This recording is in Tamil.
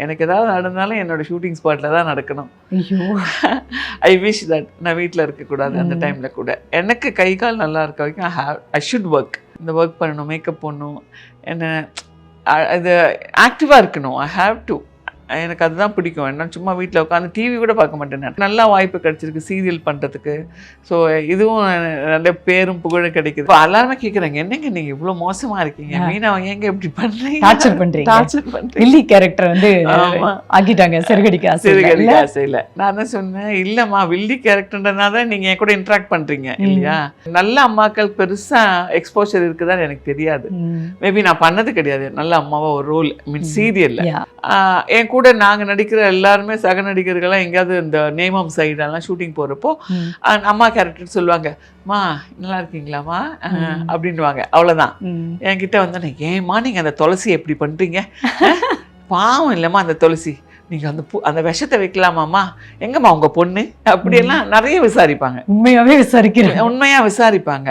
எனக்கு ஏதாவது நடந்தாலும் என்னோட ஷூட்டிங் ஸ்பாட்டில் தான் நடக்கணும். ஐயோ, ஐ விஷ் தட் நான் வீட்டில் இருக்கக்கூடாது அந்த டைமில் கூட. எனக்கு கை கால் நல்லா இருக்க வரைக்கும் ஐ ஷுட் ஒர்க். இந்த ஒர்க் பண்ணணும், மேக்கப் பண்ணணும், என்ன இது ஆக்டிவாக இருக்கணும். I have to. எனக்கு அதுதான் பிடிக்கும். என்ன சும்மா வீட்டில் உட்காந்து டிவி கூட பார்க்க மாட்டேன். நான் நல்லா வாய்ப்பு கிடச்சிருக்கு சீரியல் பண்ணுறதுக்கு. ஸோ இதுவும் நல்ல பேரும் புகழும் கிடைக்குது. இப்போ எல்லாருமே கேட்குறாங்க, என்னங்க நீங்கள் இவ்வளோ மோசமாக இருக்கீங்க, மீனா ஏங்க இப்படி பண்ணுறீங்க, டார்ச்சர் பண்றீங்க, டார்ச்சர் பண்ணுறீங்க, வில்லி கேரக்டர் வந்து ஆக்கிட்டாங்க சிறுகடிக்க ஆசையில். நான் தான் சொன்னேன், இல்லைம்மா வில்லி கேரக்டர்ன்றதுனால தான் நீங்கள் என் கூட இன்ட்ராக்ட் பண்ணுறீங்க இல்லையா. நல்ல அம்மாக்கள் பெருசாக எக்ஸ்போஷர் இருக்குதான்னு எனக்கு தெரியாது. மேபி நான் பண்ணது கிடையாது நல்ல அம்மாவா ஒரு ரோல் மீன் சீரியலில். என் கூட நாங்கள் நடிக்கிற எல்லாருமே சக நடிகர்கள்லாம் எங்கேயாவது இந்த நேமம் சைடெல்லாம் ஷூட்டிங் போகிறப்போ அம்மா கேரக்டர் சொல்லுவாங்க, மா நல்லா இருக்கீங்களாம்மா அப்படின்வாங்க. அவ்வளோதான். என்கிட்ட வந்தோன்னே, ஏம்மா நீங்கள் அந்த துளசி எப்படி பண்ணுறீங்க, பாவம் இல்லைம்மா அந்த துளசி, நீங்கள் அந்த விஷத்தை வைக்கலாமாம்மா, எங்கம்மா உங்கள் பொண்ணு, அப்படியெல்லாம் நிறைய விசாரிப்பாங்க. உண்மையாகவே விசாரிக்கிறேன், உண்மையாக விசாரிப்பாங்க.